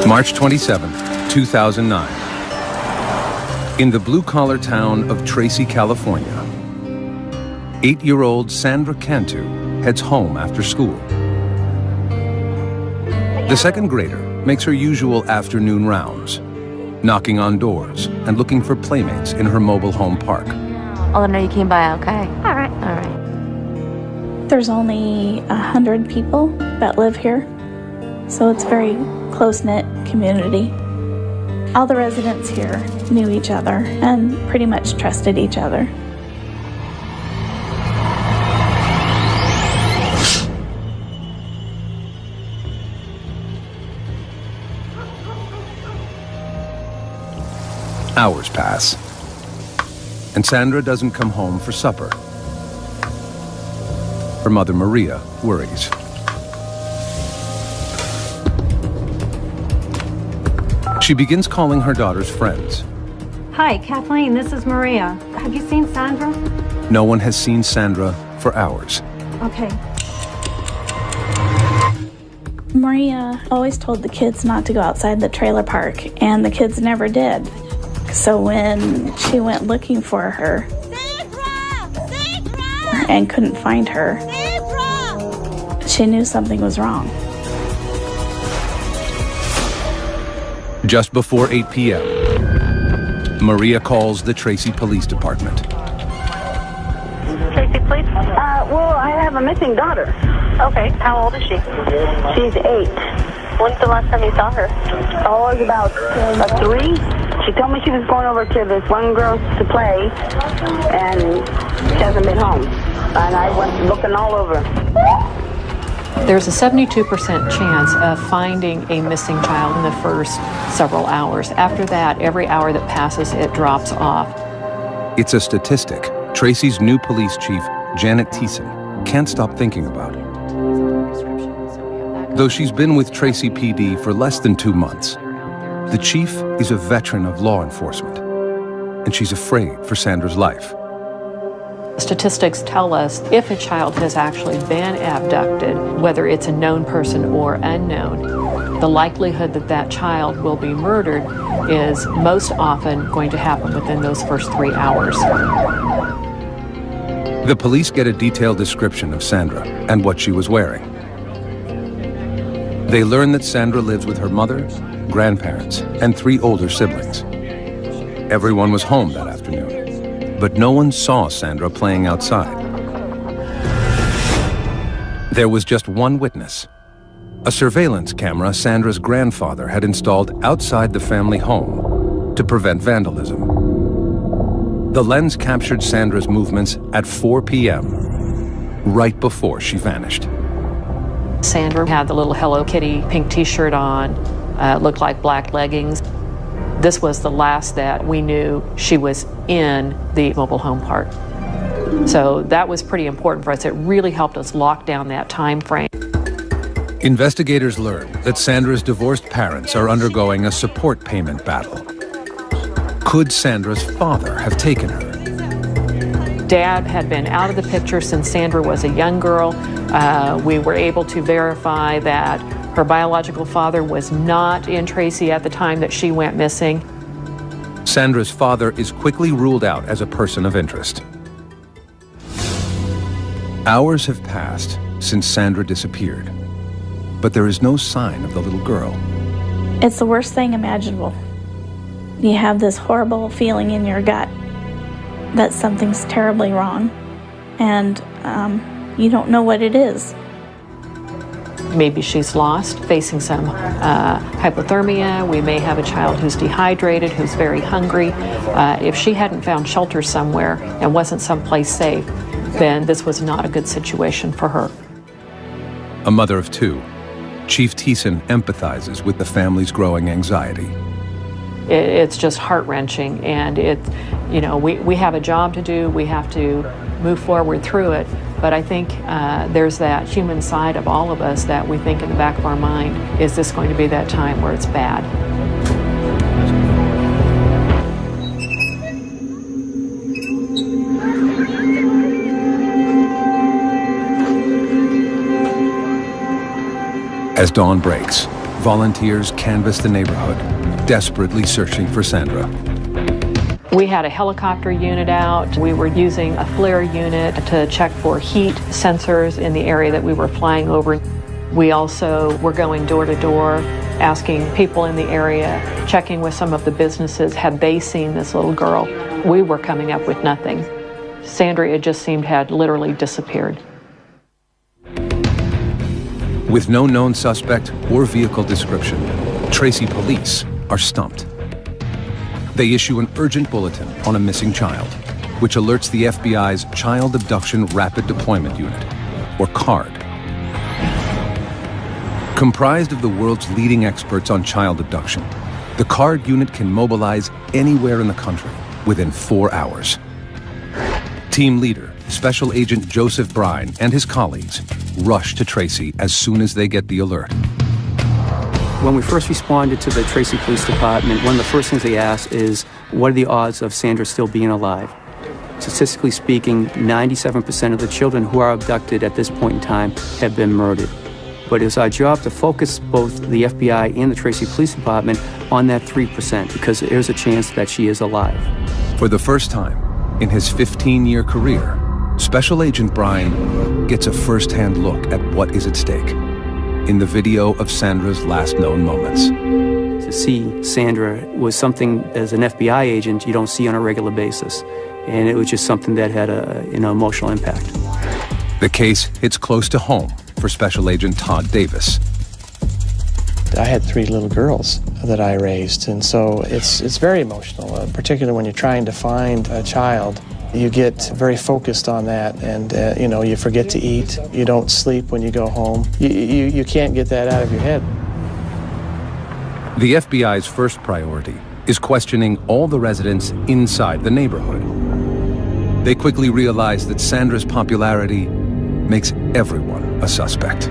March 27, 2009. In the blue-collar town of Tracy, California, 8-year-old Sandra Cantu heads home after school. The second grader makes her usual afternoon rounds, knocking on doors and looking for playmates in her mobile home park. I'll let her know you came by, okay? All right. All right. There's only 100 people that live here, so it's a very close-knit community. All the residents here knew each other and pretty much trusted each other. Hours pass, and Sandra doesn't come home for supper. Her mother, Maria, worries. She begins calling her daughter's friends. Hi, Kathleen, this is Maria. Have you seen Sandra? No one has seen Sandra for hours. Okay. Maria always told the kids not to go outside the trailer park, and the kids never did. So when she went looking for her and couldn't find her, she knew something was wrong. Just before 8 p.m., Maria calls the Tracy Police Department. Tracy, please. Well, I have a missing daughter. Okay, how old is she? She's 8. When's the last time you saw her? Oh, it's about 3. She told me she was going over to this one girl to play, and she hasn't been home. And I went looking all over. There's a 72% chance of finding a missing child in the first several hours. After that, every hour that passes, it drops off. It's a statistic Tracy's new police chief, Janet Thiessen, can't stop thinking about. Though she's been with Tracy PD for less than 2 months, the chief is a veteran of law enforcement, and she's afraid for Sandra's life. Statistics tell us if a child has actually been abducted, whether it's a known person or unknown, the likelihood that that child will be murdered is most often going to happen within those first 3 hours. The police get a detailed description of Sandra and what she was wearing. They learn that Sandra lives with her mother, grandparents, and 3 older siblings. Everyone was home that afternoon, but no one saw Sandra playing outside. There was just one witness, a surveillance camera Sandra's grandfather had installed outside the family home to prevent vandalism. The lens captured Sandra's movements at 4 p.m., right before she vanished. Sandra had the little Hello Kitty pink t-shirt on, looked like black leggings. This was the last that we knew she was in the mobile home park. So that was pretty important for us. It really helped us lock down that time frame. Investigators learned that Sandra's divorced parents are undergoing a support payment battle. Could Sandra's father have taken her? Dad had been out of the picture since Sandra was a young girl. We were able to verify that her biological father was not in Tracy at the time that she went missing. Sandra's father is quickly ruled out as a person of interest. Hours have passed since Sandra disappeared, but there is no sign of the little girl. It's the worst thing imaginable. You have this horrible feeling in your gut that something's terribly wrong, and you don't know what it is. Maybe she's lost, facing some hypothermia. We may have a child who's dehydrated, who's very hungry. If she hadn't found shelter somewhere and wasn't someplace safe, then this was not a good situation for her. A mother of 2, Chief Thiessen empathizes with the family's growing anxiety. It's just heart-wrenching, and we have a job to do. We have to move forward through it. But I think there's that human side of all of us that we think in the back of our mind, is this going to be that time where it's bad? As dawn breaks, volunteers canvass the neighborhood, desperately searching for Sandra. We had a helicopter unit out. We were using a FLIR unit to check for heat sensors in the area that we were flying over. We also were going door to door, asking people in the area, checking with some of the businesses, had they seen this little girl? We were coming up with nothing. Sandra, it just seemed, had literally disappeared. With no known suspect or vehicle description, Tracy police are stumped. They issue an urgent bulletin on a missing child, which alerts the FBI's Child Abduction Rapid Deployment Unit, or CARD. Comprised of the world's leading experts on child abduction, the CARD unit can mobilize anywhere in the country within 4 hours. Team leader, Special Agent Joseph Brine, and his colleagues rush to Tracy as soon as they get the alert. When we first responded to the Tracy Police Department, one of the first things they asked is, what are the odds of Sandra still being alive? Statistically speaking, 97% of the children who are abducted at this point in time have been murdered. But it's our job to focus both the FBI and the Tracy Police Department on that 3%, because there's a chance that she is alive. For the first time in his 15-year career, Special Agent Brine gets a first-hand look at what is at stake in the video of Sandra's last known moments. To see Sandra was something, as an FBI agent, you don't see on a regular basis. And it was just something that had an emotional impact. The case hits close to home for Special Agent Todd Davis. I had 3 little girls that I raised, and so it's very emotional, particularly when you're trying to find a child. You get very focused on that, and you forget to eat. You don't sleep when you go home. You can't get that out of your head. The FBI's first priority is questioning all the residents inside the neighborhood. They quickly realize that Sandra's popularity makes everyone a suspect.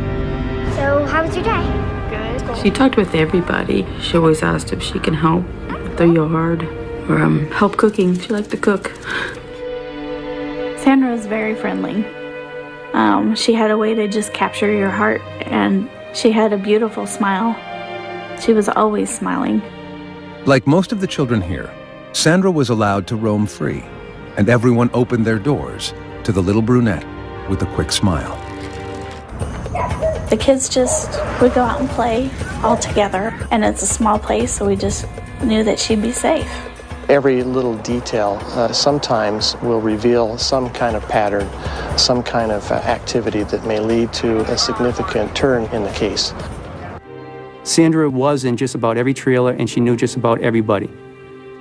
So, how was your day? Good. She talked with everybody. She always asked if she can help with the yard or help cooking. She liked to cook. Sandra was very friendly. She had a way to just capture your heart, and she had a beautiful smile. She was always smiling. Like most of the children here, Sandra was allowed to roam free, and everyone opened their doors to the little brunette with a quick smile. The kids just would go out and play all together, and it's a small place, so we just knew that she'd be safe. Every little detail sometimes will reveal some kind of pattern, some kind of activity that may lead to a significant turn in the case. Sandra was in just about every trailer, and she knew just about everybody.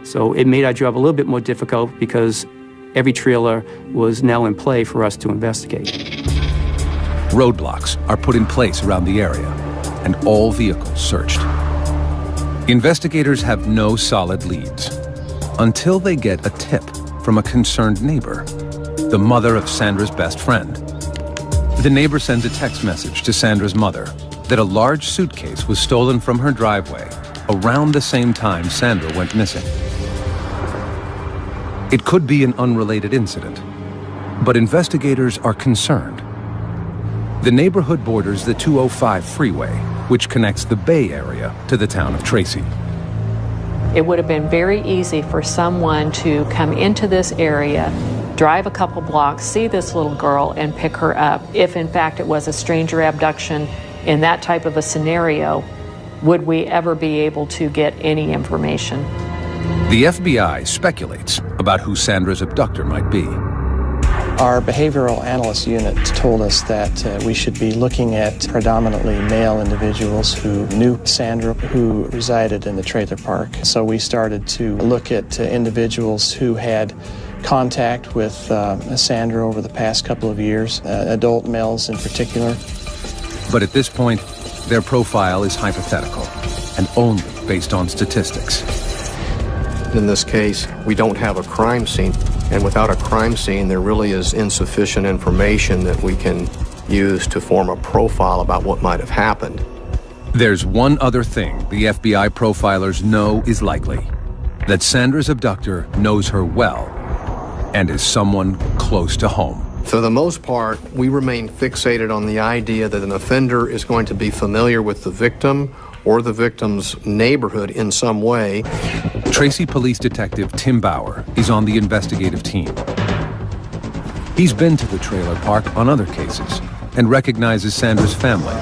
So it made our job a little bit more difficult because every trailer was now in play for us to investigate. Roadblocks are put in place around the area, and all vehicles searched. Investigators have no solid leads until they get a tip from a concerned neighbor, the mother of Sandra's best friend. The neighbor sends a text message to Sandra's mother that a large suitcase was stolen from her driveway around the same time Sandra went missing. It could be an unrelated incident, but investigators are concerned. The neighborhood borders the 205 freeway, which connects the Bay Area to the town of Tracy. It would have been very easy for someone to come into this area, drive a couple blocks, see this little girl, and pick her up. If in fact it was a stranger abduction in that type of a scenario, would we ever be able to get any information? The FBI speculates about who Sandra's abductor might be. Our behavioral analyst unit told us that we should be looking at predominantly male individuals who knew Sandra, who resided in the trailer park. So we started to look at individuals who had contact with Sandra over the past couple of years, adult males in particular. But at this point, their profile is hypothetical and only based on statistics. In this case, we don't have a crime scene. And without a crime scene, there really is insufficient information that we can use to form a profile about what might have happened. There's one other thing the FBI profilers know is likely: that Sandra's abductor knows her well and is someone close to home. For the most part, we remain fixated on the idea that an offender is going to be familiar with the victim or the victim's neighborhood in some way. Tracy Police Detective Tim Bauer is on the investigative team. He's been to the trailer park on other cases and recognizes Sandra's family.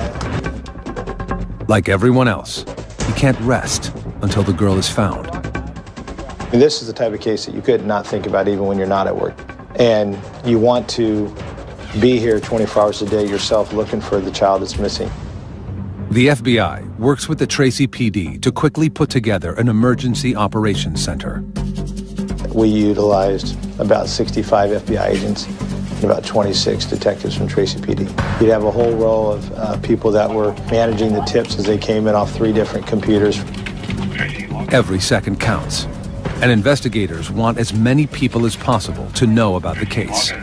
Like everyone else, he can't rest until the girl is found. And this is the type of case that you could not think about even when you're not at work. And you want to be here 24 hours a day yourself looking for the child that's missing. The FBI works with the Tracy PD to quickly put together an emergency operations center. We utilized about 65 FBI agents and about 26 detectives from Tracy PD. You'd have a whole row of people that were managing the tips as they came in off 3 different computers. Every second counts, and investigators want as many people as possible to know about the case.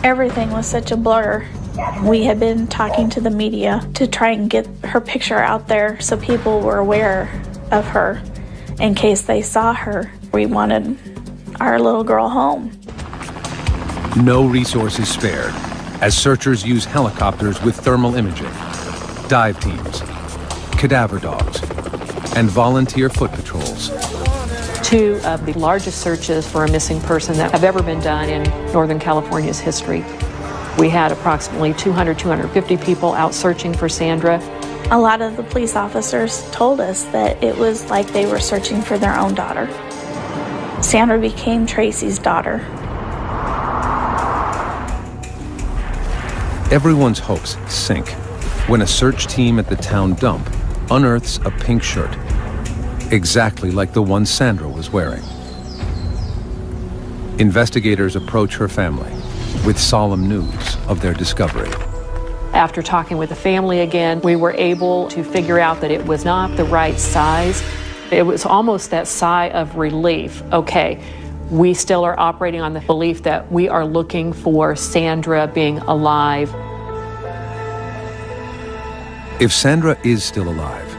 Everything was such a blur. We had been talking to the media to try and get her picture out there so people were aware of her in case they saw her. We wanted our little girl home. No resources spared, as searchers use helicopters with thermal imaging, dive teams, cadaver dogs, and volunteer foot patrols. 2 of the largest searches for a missing person that have ever been done in Northern California's history. We had approximately 250 people out searching for Sandra. A lot of the police officers told us that it was like they were searching for their own daughter. Sandra became Tracy's daughter. Everyone's hopes sink when a search team at the town dump unearths a pink shirt, exactly like the one Sandra was wearing. Investigators approach her family with solemn news of their discovery. After talking with the family again, we were able to figure out that it was not the right size. It was almost that sigh of relief. Okay, we still are operating on the belief that we are looking for Sandra being alive. If Sandra is still alive,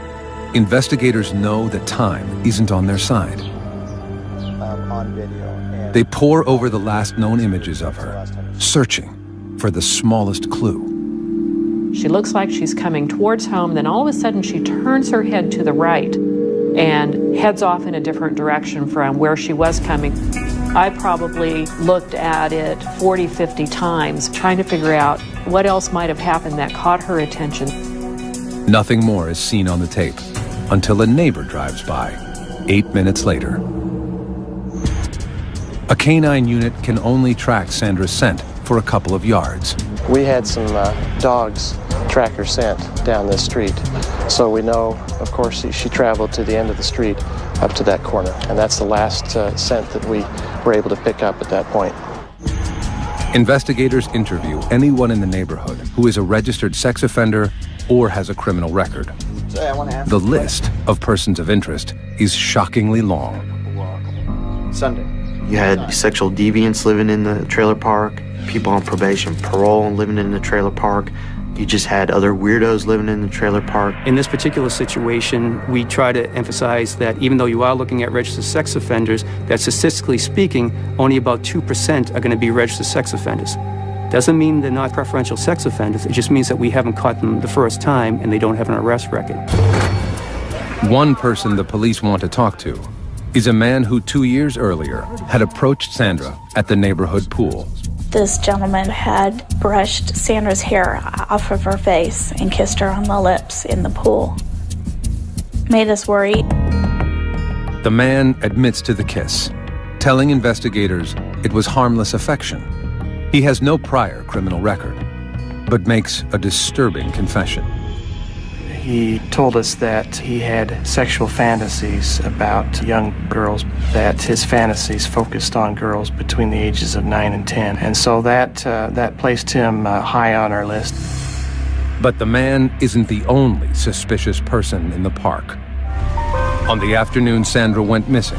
investigators know that time isn't on their side. On video. They pore over the last known images of her, searching for the smallest clue. She looks like she's coming towards home, then all of a sudden she turns her head to the right and heads off in a different direction from where she was coming. I probably looked at it 40, 50 times, trying to figure out what else might have happened that caught her attention. Nothing more is seen on the tape until a neighbor drives by 8 minutes later. A canine unit can only track Sandra's scent for a couple of yards. We had some dogs track her scent down this street. So we know, of course, she traveled to the end of the street up to that corner. And that's the last scent that we were able to pick up at that point. Investigators interview anyone in the neighborhood who is a registered sex offender or has a criminal record. The list of persons of interest is shockingly long. Sunday. You had sexual deviants living in the trailer park, people on probation, parole living in the trailer park. You just had other weirdos living in the trailer park. In this particular situation, we try to emphasize that even though you are looking at registered sex offenders, that statistically speaking, only about 2% are going to be registered sex offenders. Doesn't mean they're not preferential sex offenders. It just means that we haven't caught them the first time and they don't have an arrest record. One person the police want to talk to is a man who 2 years earlier had approached Sandra at the neighborhood pool. This gentleman had brushed Sandra's hair off of her face and kissed her on the lips in the pool. Made us worry. The man admits to the kiss, telling investigators it was harmless affection. He has no prior criminal record, but makes a disturbing confession. He told us that he had sexual fantasies about young girls, that his fantasies focused on girls between the ages of 9 and 10. And so that placed him high on our list. But the man isn't the only suspicious person in the park. On the afternoon Sandra went missing,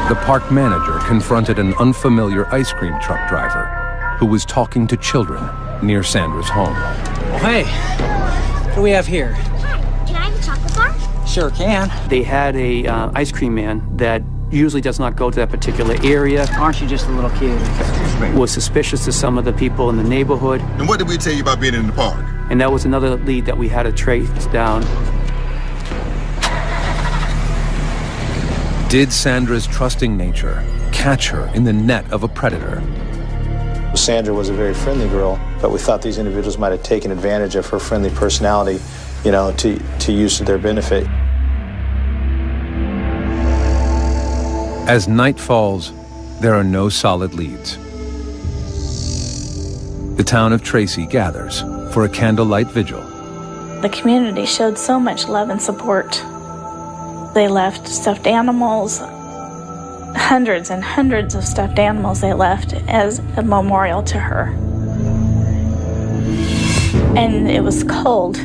the park manager confronted an unfamiliar ice cream truck driver who was talking to children near Sandra's home. Hey, what do we have here? Can I have a chocolate bar? Sure can. They had a ice cream man that usually does not go to that particular area. Aren't you just a little kid? Was suspicious to some of the people in the neighborhood. And what did we tell you about being in the park? And that was another lead that we had to trace down. Did Sandra's trusting nature catch her in the net of a predator? Sandra was a very friendly girl, but we thought these individuals might have taken advantage of her friendly personality, to use to their benefit. As night falls, there are no solid leads. The town of Tracy gathers for a candlelight vigil. The community showed so much love and support. They left stuffed animals, hundreds and hundreds of stuffed animals they left as a memorial to her. And it was cold.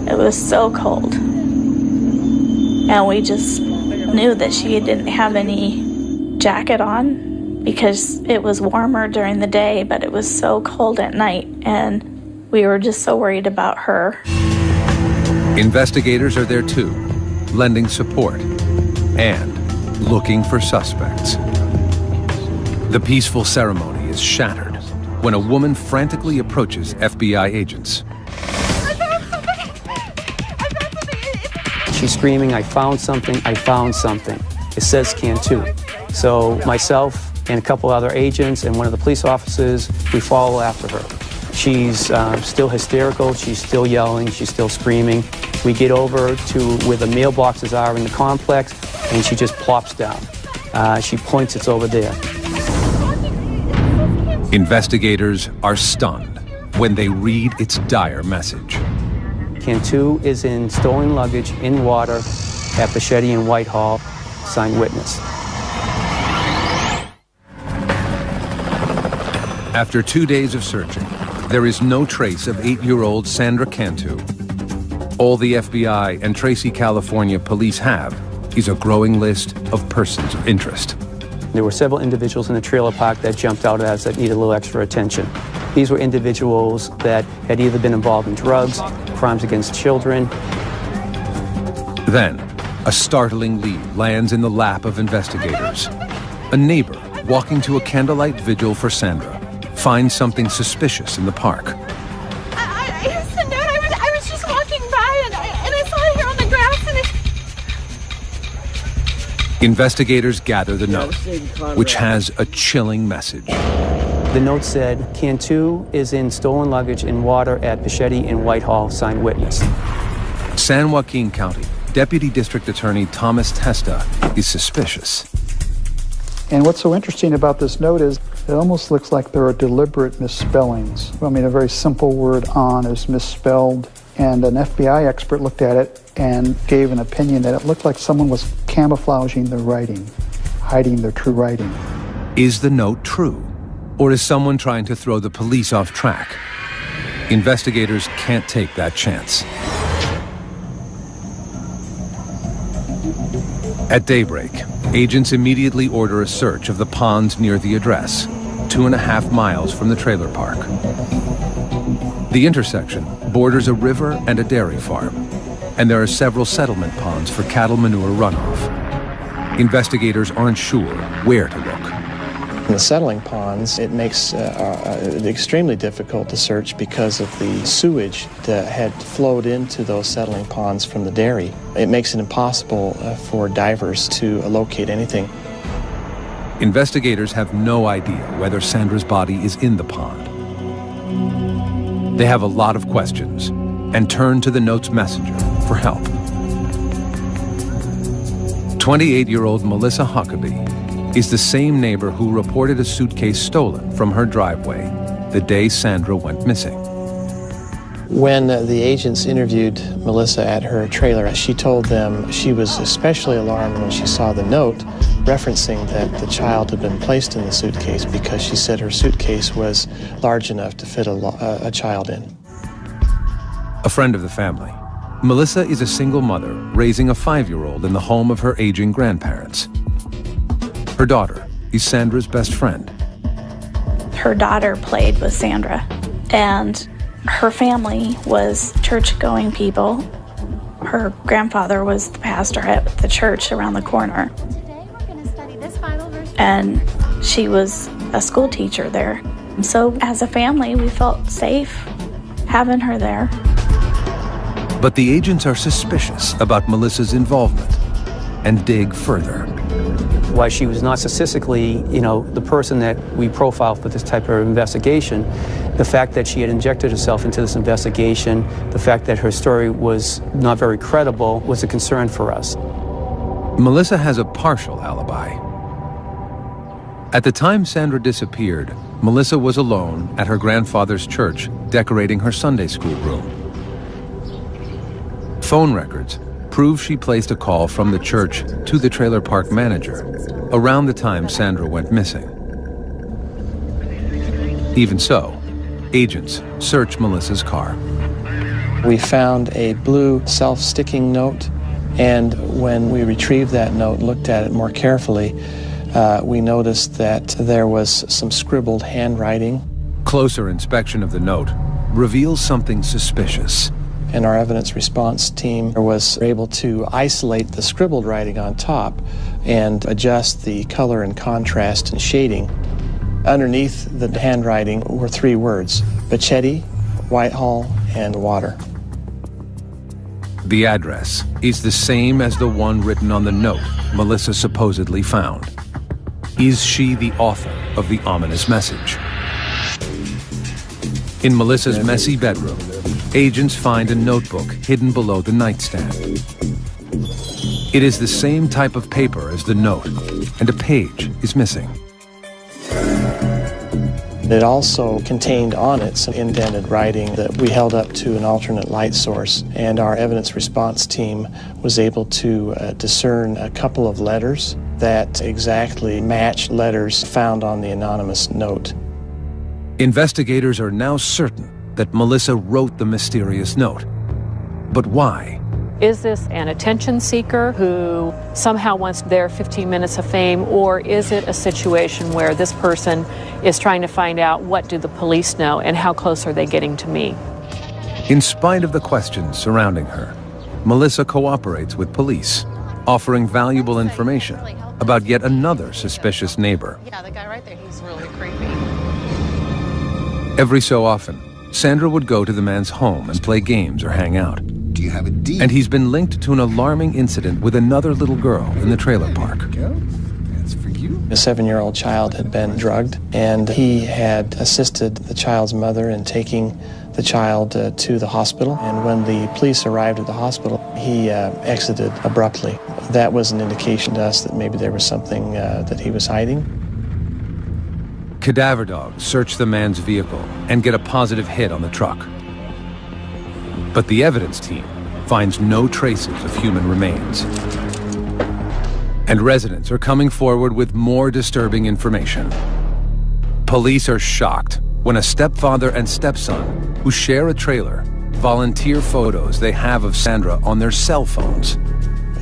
It was so cold. And we just knew that she didn't have any jacket on because it was warmer during the day, but it was so cold at night, and we were just so worried about her. Investigators are there too, lending support and looking for suspects. The peaceful ceremony is shattered when a woman frantically approaches FBI agents. She's screaming, "I found something, I found something." It says Cantu. So myself and a couple other agents and one of the police officers, we follow after her. She's still hysterical, she's still yelling, she's still screaming. We get over to where the mailboxes are in the complex, and she just plops down. She points, "It's over there." Investigators are stunned when they read its dire message. Cantu is in stolen luggage in water at Bichetti and Whitehall. Signed witness. After 2 days of searching, there is no trace of 8-year-old Sandra Cantu. All the FBI and Tracy, California police have is a growing list of persons of interest. There were several individuals in the trailer park that jumped out at us that needed a little extra attention. These were individuals that had either been involved in drugs, crimes against children. Then, a startling lead lands in the lap of investigators. A neighbor walking to a candlelight vigil for Sandra finds something suspicious in the park. I was just walking by and I saw it here on the grass and Investigators gather the note, which has a chilling message. The note said, "Cantu is in stolen luggage in water at Bichetti and Whitehall, signed witness." San Joaquin County Deputy District Attorney Thomas Testa is suspicious. And what's so interesting about this note is it almost looks like there are deliberate misspellings. I mean, a very simple word, "on," is misspelled, and an FBI expert looked at it and gave an opinion that it looked like someone was camouflaging their writing, hiding their true writing. Is the note true? Or is someone trying to throw the police off track? Investigators can't take that chance. At daybreak, agents immediately order a search of the ponds near the address, 2.5 miles from the trailer park. The intersection borders a river and a dairy farm, and there are several settlement ponds for cattle manure runoff. Investigators aren't sure where to look. In the settling ponds, it makes it extremely difficult to search because of the sewage that had flowed into those settling ponds from the dairy. It makes it impossible for divers to locate anything. Investigators have no idea whether Sandra's body is in the pond. They have a lot of questions and turn to the note's messenger for help. 28-year-old Melissa Huckabee is the same neighbor who reported a suitcase stolen from her driveway the day Sandra went missing. When the agents interviewed Melissa at her trailer, she told them she was especially alarmed when she saw the note referencing that the child had been placed in the suitcase because she said her suitcase was large enough to fit a child in. A friend of the family, Melissa is a single mother raising a 5-year-old in the home of her aging grandparents. Her daughter is Sandra's best friend. Her daughter played with Sandra, and her family was church-going people. Her grandfather was the pastor at the church around the corner, and she was a school teacher there. So as a family, we felt safe having her there. But the agents are suspicious about Melissa's involvement and dig further. Why she was not statistically, the person that we profiled for this type of investigation, the fact that she had injected herself into this investigation, the fact that her story was not very credible was a concern for us. Melissa has a partial alibi. At the time Sandra disappeared, Melissa was alone at her grandfather's church decorating her Sunday school room. Phone records prove she placed a call from the church to the trailer park manager around the time Sandra went missing. Even so, agents searched Melissa's car. We found a blue self-sticking note, and when we retrieved that note, looked at it more carefully, we noticed that there was some scribbled handwriting. Closer inspection of the note reveals something suspicious. And our evidence response team was able to isolate the scribbled writing on top and adjust the color and contrast and shading. Underneath the handwriting were 3 words: Bachetti, Whitehall, and water. The address is the same as the one written on the note Melissa supposedly found. Is she the author of the ominous message? In Melissa's messy bedroom, agents find a notebook hidden below the nightstand. It is the same type of paper as the note, and a page is missing. It also contained on it some indented writing that we held up to an alternate light source, and our evidence response team was able to discern a couple of letters that exactly matched letters found on the anonymous note. Investigators are now certain that Melissa wrote the mysterious note. But why? Is this an attention seeker who somehow wants their 15 minutes of fame, or is it a situation where this person is trying to find out what do the police know and how close are they getting to me? In spite of the questions surrounding her, Melissa cooperates with police, offering valuable information about yet another suspicious neighbor. Yeah, the guy right there, he's really creepy. Every so often, Sandra would go to the man's home and play games or hang out. Do you have a deed? And he's been linked to an alarming incident with another little girl in the trailer park. That's for you. A 7-year-old child had been drugged, and he had assisted the child's mother in taking the child to the hospital. And when the police arrived at the hospital, he exited abruptly. That was an indication to us that maybe there was something that he was hiding. Cadaver dogs search the man's vehicle and get a positive hit on the truck. But the evidence team finds no traces of human remains. And residents are coming forward with more disturbing information. Police are shocked when a stepfather and stepson who share a trailer volunteer photos they have of Sandra on their cell phones.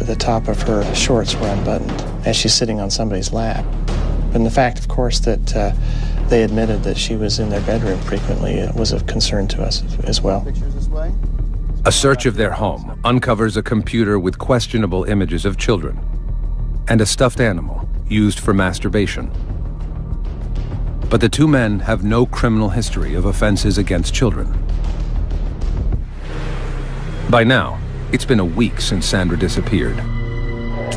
The top of her shorts were unbuttoned as she's sitting on somebody's lap. And the fact, of course, that they admitted that she was in their bedroom frequently was of concern to us as well. A search of their home uncovers a computer with questionable images of children and a stuffed animal used for masturbation. But the 2 men have no criminal history of offenses against children. By now, it's been a week since Sandra disappeared,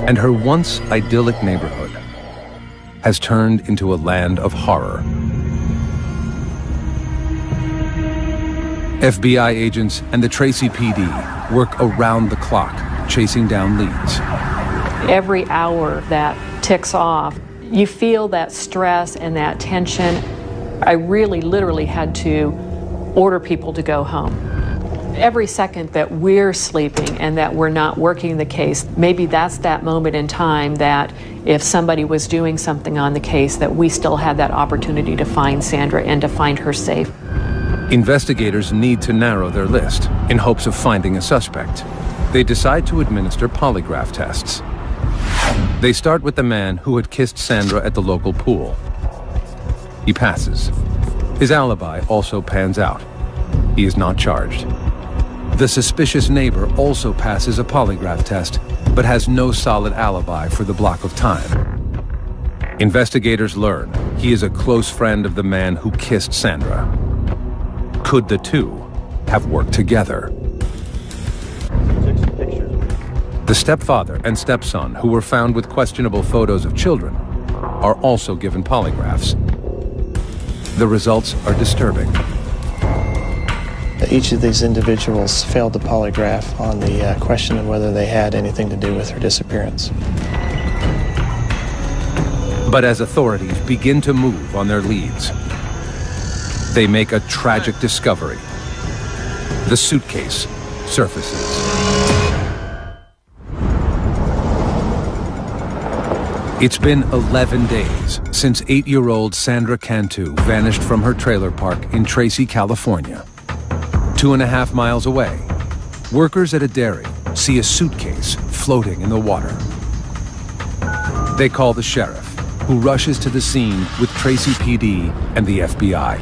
and her once idyllic neighborhood has turned into a land of horror. FBI agents and the Tracy PD work around the clock, chasing down leads. Every hour that ticks off, you feel that stress and that tension. I really literally had to order people to go home. Every second that we're sleeping and that we're not working the case, maybe that's that moment in time that if somebody was doing something on the case, that we still had that opportunity to find Sandra and to find her safe. Investigators need to narrow their list in hopes of finding a suspect. They decide to administer polygraph tests. They start with the man who had kissed Sandra at the local pool. He passes. His alibi also pans out. He is not charged. The suspicious neighbor also passes a polygraph test, but has no solid alibi for the block of time. Investigators learn he is a close friend of the man who kissed Sandra. Could the 2 have worked together? The stepfather and stepson, who were found with questionable photos of children, are also given polygraphs. The results are disturbing. Each of these individuals failed the polygraph on the question of whether they had anything to do with her disappearance. But as authorities begin to move on their leads, they make a tragic discovery. The suitcase surfaces. It's been 11 days since 8-year-old Sandra Cantu vanished from her trailer park in Tracy, California. 2.5 miles away, workers at a dairy see a suitcase floating in the water. They call the sheriff, who rushes to the scene with Tracy PD and the FBI.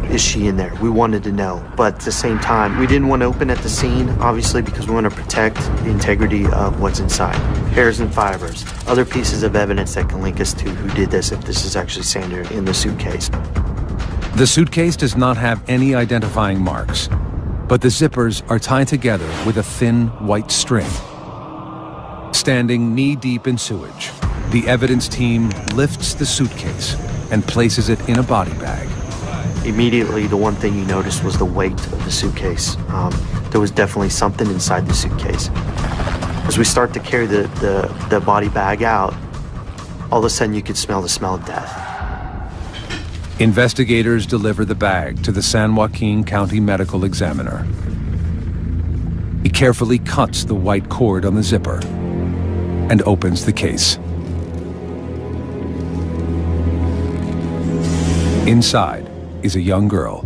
Is she in there? We wanted to know, but at the same time, we didn't want to open at the scene, obviously, because we want to protect the integrity of what's inside. Hairs and fibers, other pieces of evidence that can link us to who did this, if this is actually Sandra in the suitcase. The suitcase does not have any identifying marks, but the zippers are tied together with a thin white string. Standing knee-deep in sewage, the evidence team lifts the suitcase and places it in a body bag. Immediately, the one thing you noticed was the weight of the suitcase. There was definitely something inside the suitcase. As we start to carry the body bag out, all of a sudden you could smell the smell of death. Investigators deliver the bag to the San Joaquin County Medical Examiner. He carefully cuts the white cord on the zipper and opens the case. Inside is a young girl,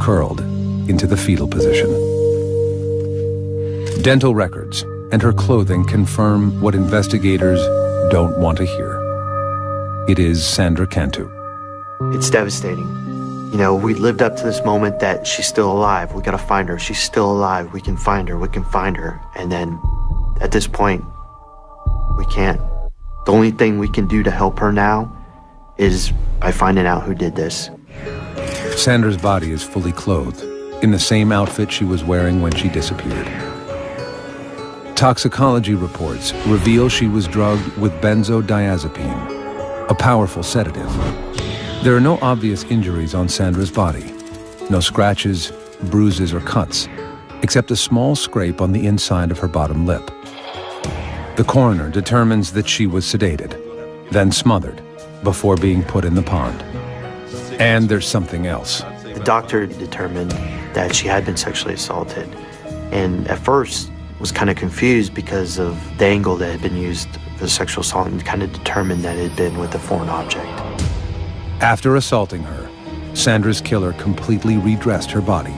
curled into the fetal position. Dental records and her clothing confirm what investigators don't want to hear. It is Sandra Cantu. It's devastating. You know, we lived up to this moment that she's still alive. We gotta find her. She's still alive. We can find her. We can find her. And then at this point, we can't. The only thing we can do to help her now is by finding out who did this. Sandra's body is fully clothed in the same outfit she was wearing when she disappeared. Toxicology reports reveal she was drugged with benzodiazepine, a powerful sedative. There are no obvious injuries on Sandra's body. No scratches, bruises, or cuts, except a small scrape on the inside of her bottom lip. The coroner determines that she was sedated, then smothered, before being put in the pond. And there's something else. The doctor determined that she had been sexually assaulted, and at first was kind of confused because of the angle that had been used for the sexual assault, and kind of determined that it had been with a foreign object. After assaulting her, Sandra's killer completely redressed her body.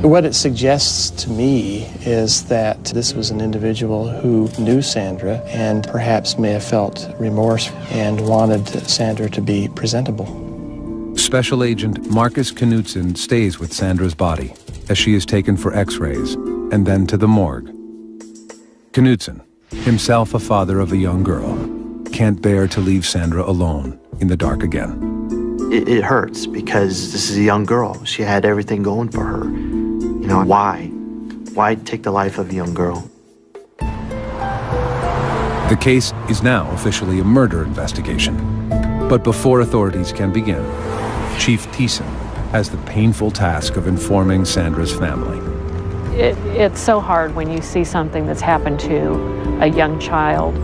What it suggests to me is that this was an individual who knew Sandra and perhaps may have felt remorse and wanted Sandra to be presentable. Special Agent Marcus Knudsen stays with Sandra's body as she is taken for x-rays and then to the morgue. Knudsen, himself a father of a young girl, can't bear to leave Sandra alone in the dark again. It hurts because this is a young girl. She had everything going for her. You know, why? Why take the life of a young girl? The case is now officially a murder investigation. But before authorities can begin, Chief Thiessen has the painful task of informing Sandra's family. It's so hard when you see something that's happened to a young child.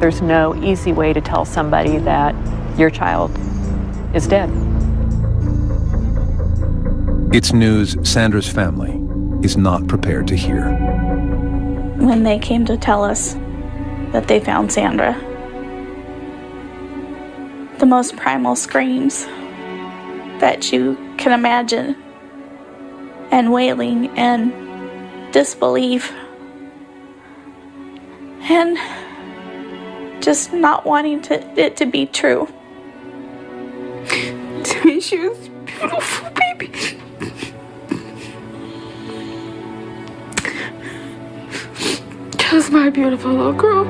There's no easy way to tell somebody that your child is dead. It's news Sandra's family is not prepared to hear. When they came to tell us that they found Sandra, the most primal screams that you can imagine, and wailing and disbelief and just not wanting it to be true. To me, she was a beautiful baby. Just my beautiful little girl.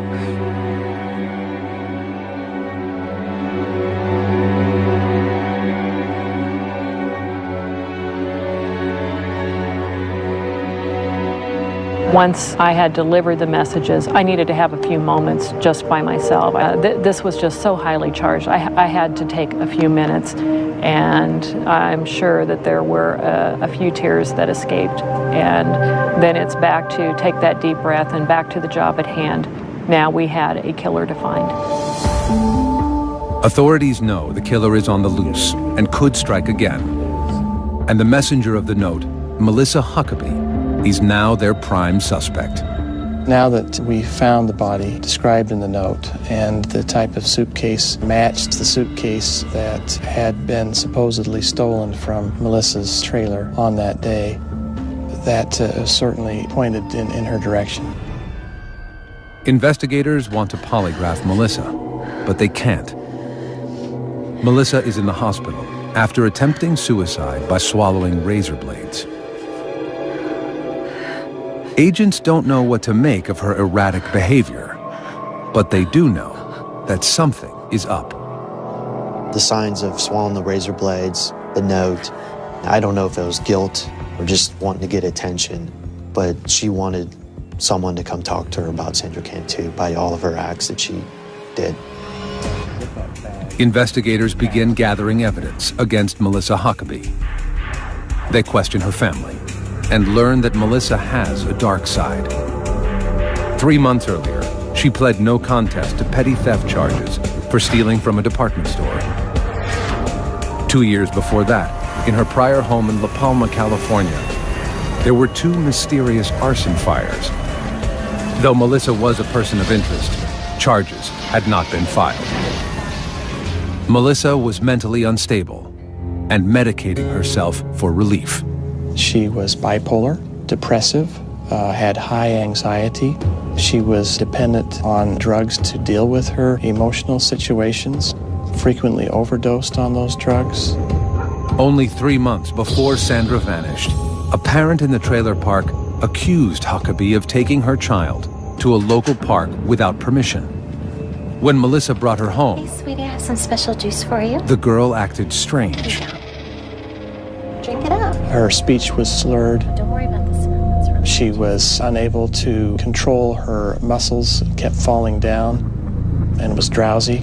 Once I had delivered the messages, I needed to have a few moments just by myself. This was just so highly charged. I had to take a few minutes, and I'm sure that there were a few tears that escaped. And then it's back to take that deep breath and back to the job at hand. Now we had a killer to find. Authorities know the killer is on the loose and could strike again. And the messenger of the note, Melissa Huckabee, is now their prime suspect. Now that we found the body described in the note and the type of suitcase matched the suitcase that had been supposedly stolen from Melissa's trailer on that day, that certainly pointed in her direction. Investigators want to polygraph Melissa, but they can't. Melissa is in the hospital after attempting suicide by swallowing razor blades. Agents don't know what to make of her erratic behavior, but they do know that something is up. The signs of swallowing the razor blades, the note, I don't know if it was guilt or just wanting to get attention, but she wanted someone to come talk to her about Sandra Cantu by all of her acts that she did. Investigators begin gathering evidence against Melissa Huckabee. They question her family and learn that Melissa has a dark side. 3 months earlier, she pled no contest to petty theft charges for stealing from a department store. 2 years before that, in her prior home in La Palma, California, there were 2 mysterious arson fires. Though Melissa was a person of interest, charges had not been filed. Melissa was mentally unstable and medicating herself for relief. She was bipolar, depressive, had high anxiety. She was dependent on drugs to deal with her emotional situations, frequently overdosed on those drugs. Only 3 months before Sandra vanished, a parent in the trailer park accused Huckabee of taking her child to a local park without permission. When Melissa brought her home, Hey, sweetie, I have some special juice for you. the girl acted strange. Drink it up. Her speech was slurred. Don't worry about the smell. It's really She was unable to control her muscles, kept falling down, and was drowsy.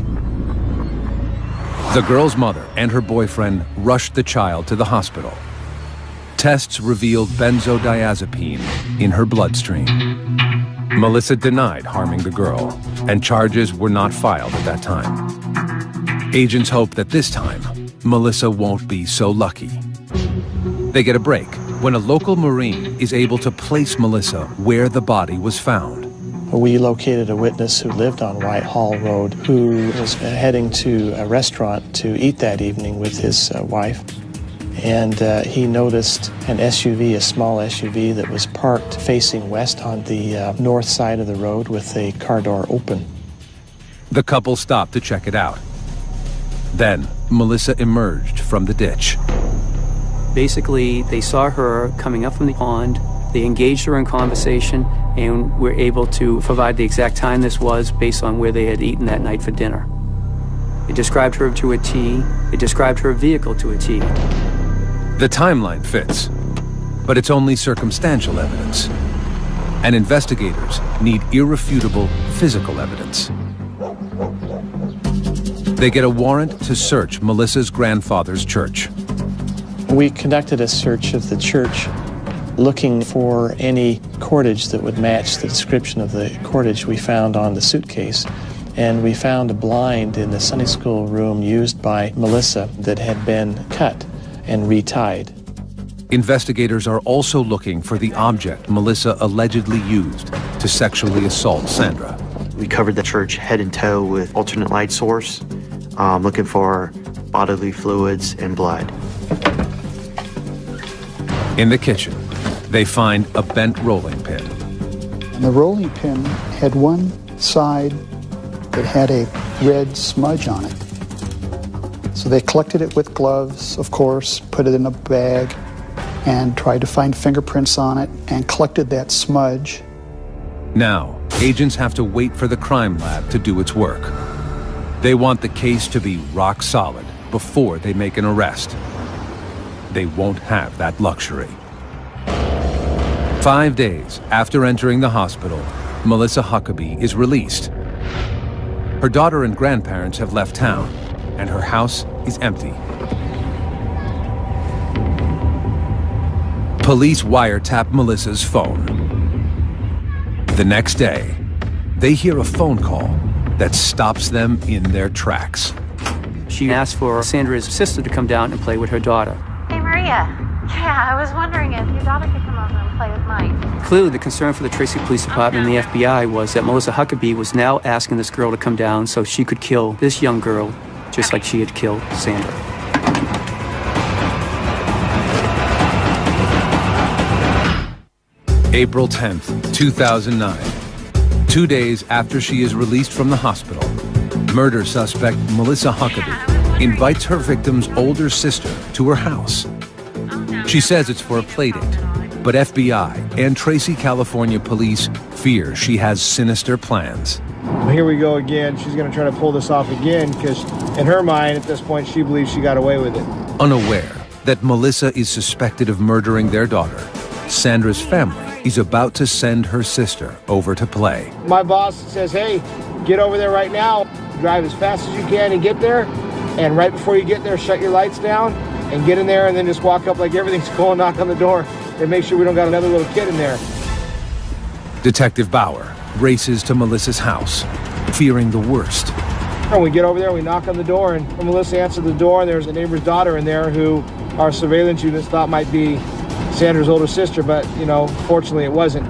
The girl's mother and her boyfriend rushed the child to the hospital. Tests revealed benzodiazepine in her bloodstream. Melissa denied harming the girl, and charges were not filed at that time. Agents hope that this time, Melissa won't be so lucky. They get a break when a local Marine is able to place Melissa where the body was found. We located a witness who lived on Whitehall Road who was heading to a restaurant to eat that evening with his wife. And he noticed an SUV, a small SUV that was parked facing west on the north side of the road with a car door open. The couple stopped to check it out. Then, Melissa emerged from the ditch. Basically, they saw her coming up from the pond, they engaged her in conversation, and were able to provide the exact time this was based on where they had eaten that night for dinner. They described her to a T, they described her vehicle to a T. The timeline fits, but it's only circumstantial evidence. And investigators need irrefutable physical evidence. They get a warrant to search Melissa's grandfather's church. We conducted a search of the church looking for any cordage that would match the description of the cordage we found on the suitcase. And we found a blind in the Sunday school room used by Melissa that had been cut and retied. Investigators are also looking for the object Melissa allegedly used to sexually assault Sandra. We covered the church head and toe with alternate light source, looking for bodily fluids and blood. In the kitchen, they find a bent rolling pin. And the rolling pin had one side that had a red smudge on it. So they collected it with gloves, of course, put it in a bag, and tried to find fingerprints on it, and collected that smudge. Now, agents have to wait for the crime lab to do its work. They want the case to be rock solid before they make an arrest. They won't have that luxury. 5 days after entering the hospital, Melissa Huckabee is released. Her daughter and grandparents have left town, and her house is empty. Police wiretap Melissa's phone. The next day, they hear a phone call that stops them in their tracks. She asked for Sandra's sister to come down and play with her daughter. Hey, Maria. Yeah, I was wondering if your daughter could come over and play with mine. Clearly, the concern for the Tracy Police Department and the FBI was that Melissa Huckabee was now asking this girl to come down so she could kill this young girl, just like she had killed Sandra. April 10th, 2009. 2 days after she is released from the hospital, murder suspect Melissa Huckabee invites her victim's older sister to her house. She says it's for a playdate, but FBI and Tracy, California police fear she has sinister plans. Here we go again. She's going to try to pull this off again because in her mind at this point she believes she got away with it. Unaware that Melissa is suspected of murdering their daughter, Sandra's family is about to send her sister over to play. My boss says, hey, get over there right now. Drive as fast as you can and get there. And right before you get there, shut your lights down and get in there and then just walk up like everything's cool and knock on the door and make sure we don't got another little kid in there. Detective Bauer races to Melissa's house, fearing the worst. When we get over there, we knock on the door, and when Melissa answered the door, there's a neighbor's daughter in there who our surveillance units thought might be Sandra's older sister, but, you know, fortunately it wasn't.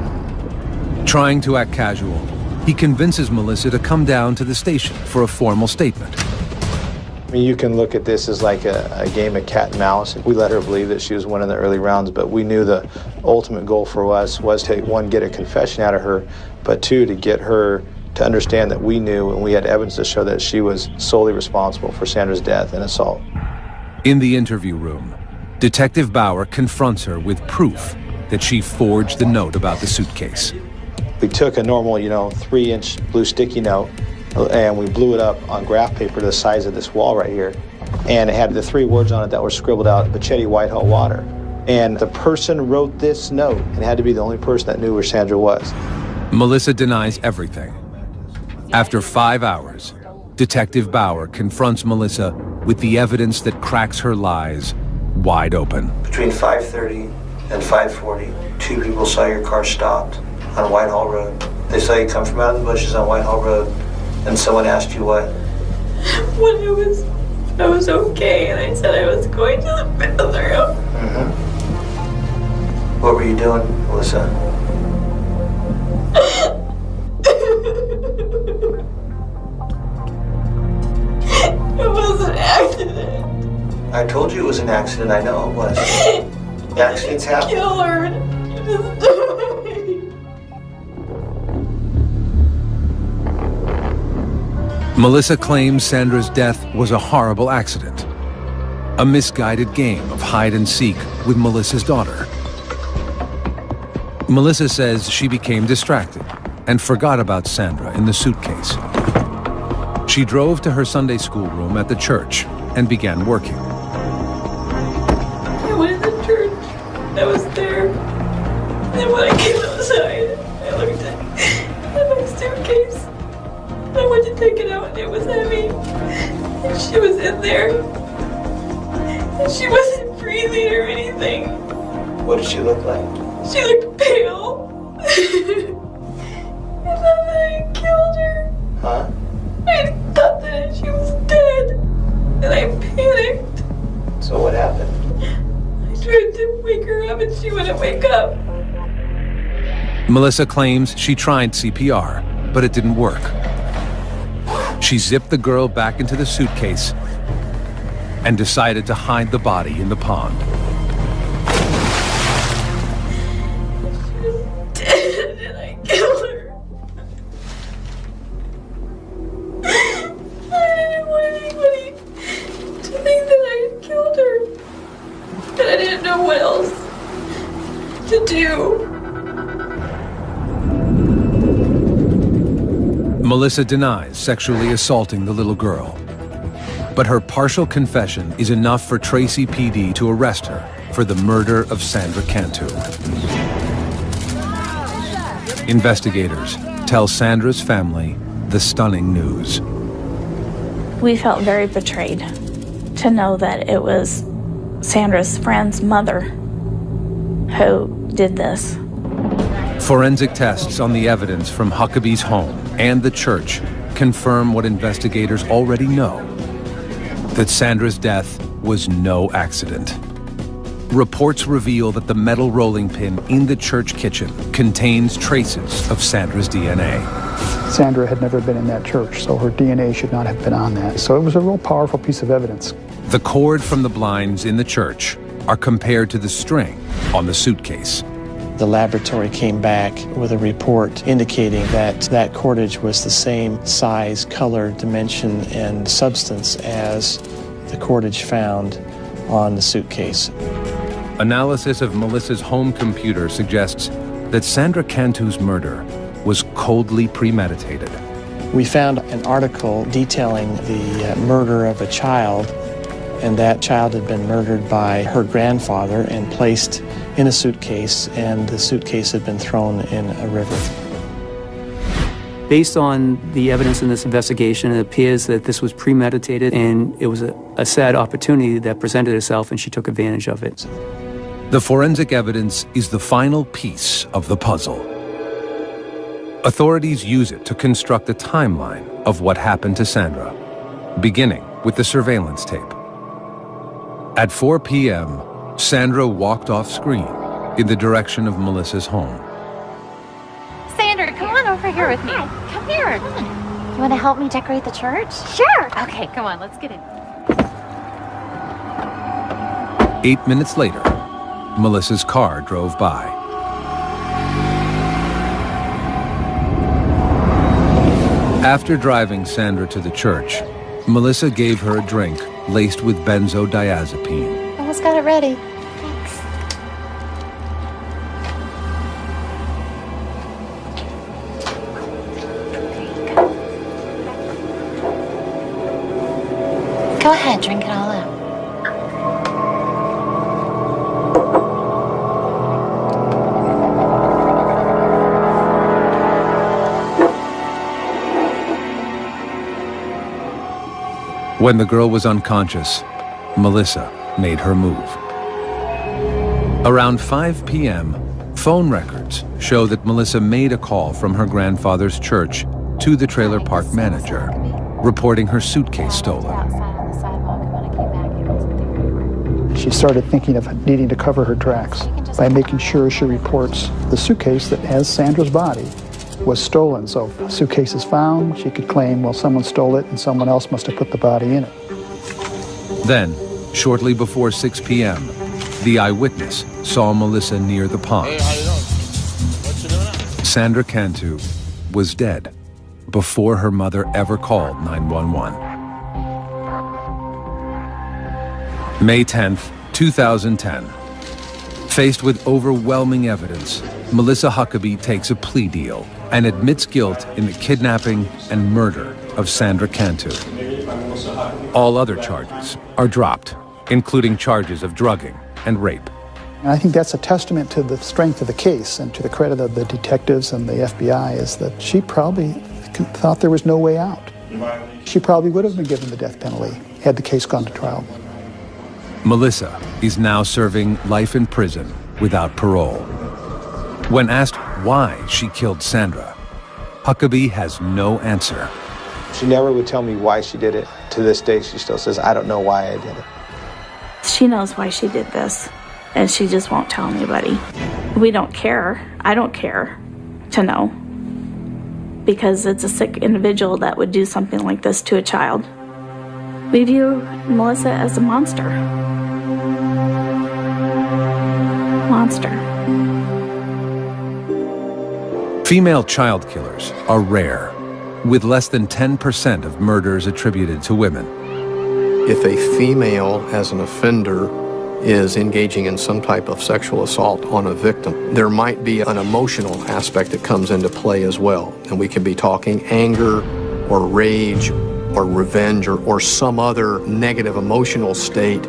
Trying to act casual, he convinces Melissa to come down to the station for a formal statement. I mean, you can look at this as like a game of cat and mouse. We let her believe that she was winning the early rounds, but we knew the ultimate goal for us was to, one, get a confession out of her, but two, to get her to understand that we knew and we had evidence to show that she was solely responsible for Sandra's death and assault. In the interview room, Detective Bauer confronts her with proof that she forged the note about the suitcase. We took a normal, 3-inch blue sticky note, and we blew it up on graph paper the size of this wall right here. And it had the 3 words on it that were scribbled out, Bachetti Whitehall Water. And the person wrote this note and had to be the only person that knew where Sandra was. Melissa denies everything. After 5 hours, Detective Bauer confronts Melissa with the evidence that cracks her lies wide open. Between 5:30 and 5:40, 2 people saw your car stopped on Whitehall Road. They saw you come from out of the bushes on Whitehall Road, and someone asked you what? When I was okay, and I said I was going to the bathroom. What were you doing, Melissa? It was an accident. I told you it was an accident. I know it was. Accidents happen. Kill her. You just died. Melissa claims Sandra's death was a horrible accident, a misguided game of hide and seek with Melissa's daughter. Melissa says she became distracted and forgot about Sandra in the suitcase. She drove to her Sunday school room at the church and began working. I went in the church. I was there. And then when I came outside, I looked at my suitcase. I went to take it out and it was heavy. And she was in there. And she wasn't breathing or anything. What did she look like? She looked pale. I thought that I had killed her. Huh? I thought that she was dead. And I panicked. So what happened? I tried to wake her up and she wouldn't wake up. Melissa claims she tried CPR, but it didn't work. She zipped the girl back into the suitcase and decided to hide the body in the pond. Dead and I killed her. I didn't want anybody to think that I had killed her. But I didn't know what else to do. Melissa denies sexually assaulting the little girl, but her partial confession is enough for Tracy PD to arrest her for the murder of Sandra Cantu. investigators tell Sandra's family the stunning news. We felt very betrayed to know that it was Sandra's friend's mother who did this. Forensic tests on the evidence from Huckabee's home and the church confirm what investigators already know, that Sandra's death was no accident. Reports reveal that the metal rolling pin in the church kitchen contains traces of Sandra's DNA. Sandra had never been in that church, so her DNA should not have been on that. So it was a real powerful piece of evidence. The cord from the blinds in the church are compared to the string on the suitcase. The laboratory came back with a report indicating that that cordage was the same size, color, dimension, and substance as the cordage found on the suitcase. Analysis of Melissa's home computer suggests that Sandra Cantu's murder was coldly premeditated. We found an article detailing the murder of a child, and that child had been murdered by her grandfather and placed in a suitcase, and the suitcase had been thrown in a river. Based on the evidence in this investigation, it appears that this was premeditated, and it was a sad opportunity that presented itself, and she took advantage of it. The forensic evidence is the final piece of the puzzle. Authorities use it to construct a timeline of what happened to Sandra, beginning with the surveillance tape. At 4 p.m., Sandra walked off screen in the direction of Melissa's home. Sandra, come on over here with me. Come here. You want to help me decorate the church? Sure. Okay, come on, let's get in. 8 minutes later, Melissa's car drove by. After driving Sandra to the church, Melissa gave her a drink laced with benzodiazepine. Almost got it ready. Thanks. Go ahead, drink it all out. When the girl was unconscious, Melissa made her move. Around 5 p.m., phone records show that Melissa made a call from her grandfather's church to the trailer park manager, reporting her suitcase stolen. She started thinking of needing to cover her tracks by making sure she reports the suitcase that has Sandra's body was stolen. So if the suitcase is found, she could claim, well, someone stole it and someone else must have put the body in it. Then, shortly before 6 p.m., the eyewitness saw Melissa near the pond. Hey, how you doing? What you doing now? Sandra Cantu was dead before her mother ever called 911. May 10th, 2010. Faced with overwhelming evidence, Melissa Huckabee takes a plea deal and admits guilt in the kidnapping and murder of Sandra Cantu. All other charges are dropped, including charges of drugging and rape. And I think that's a testament to the strength of the case and to the credit of the detectives and the FBI, is that she probably thought there was no way out. She probably would have been given the death penalty had the case gone to trial. Melissa is now serving life in prison without parole. When asked why she killed Sandra, Huckabee has no answer. She never would tell me why she did it. To this day, she still says, I don't know why I did it. She knows why she did this, and she just won't tell anybody. We don't care. I don't care to know, because it's a sick individual that would do something like this to a child. We view Melissa as a monster. Monster. Female child killers are rare, with less than 10% of murders attributed to women. If a female, as an offender, is engaging in some type of sexual assault on a victim, there might be an emotional aspect that comes into play as well. And we could be talking anger or rage or revenge or some other negative emotional state.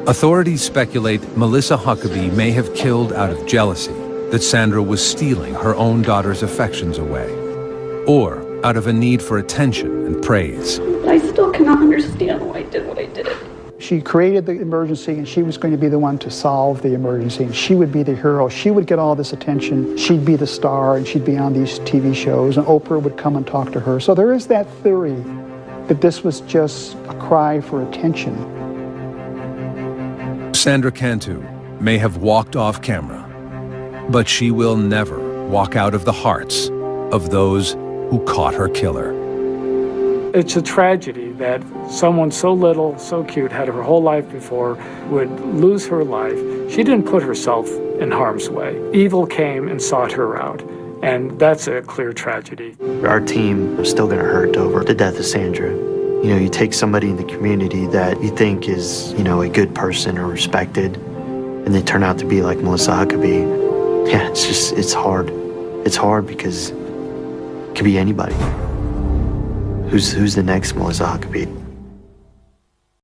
Authorities speculate Melissa Huckabee may have killed out of jealousy that Sandra was stealing her own daughter's affections away, or out of a need for attention and praise. I still cannot understand why I did what I did. She created the emergency, and she was going to be the one to solve the emergency, and she would be the hero. She would get all this attention. She'd be the star, and she'd be on these TV shows, and Oprah would come and talk to her. So there is that theory that this was just a cry for attention. Sandra Cantu may have walked off camera, but she will never walk out of the hearts of those who caught her killer. It's a tragedy that someone so little, so cute, had her whole life before, would lose her life. She didn't put herself in harm's way. Evil came and sought her out, and that's a clear tragedy. Our team is still gonna hurt over the death of Sandra. You know, you take somebody in the community that you think is, you know, a good person or respected, and they turn out to be like Melissa Huckabee. Yeah, it's hard. It's hard because it could be anybody. Who's the next Melissa Huckabee?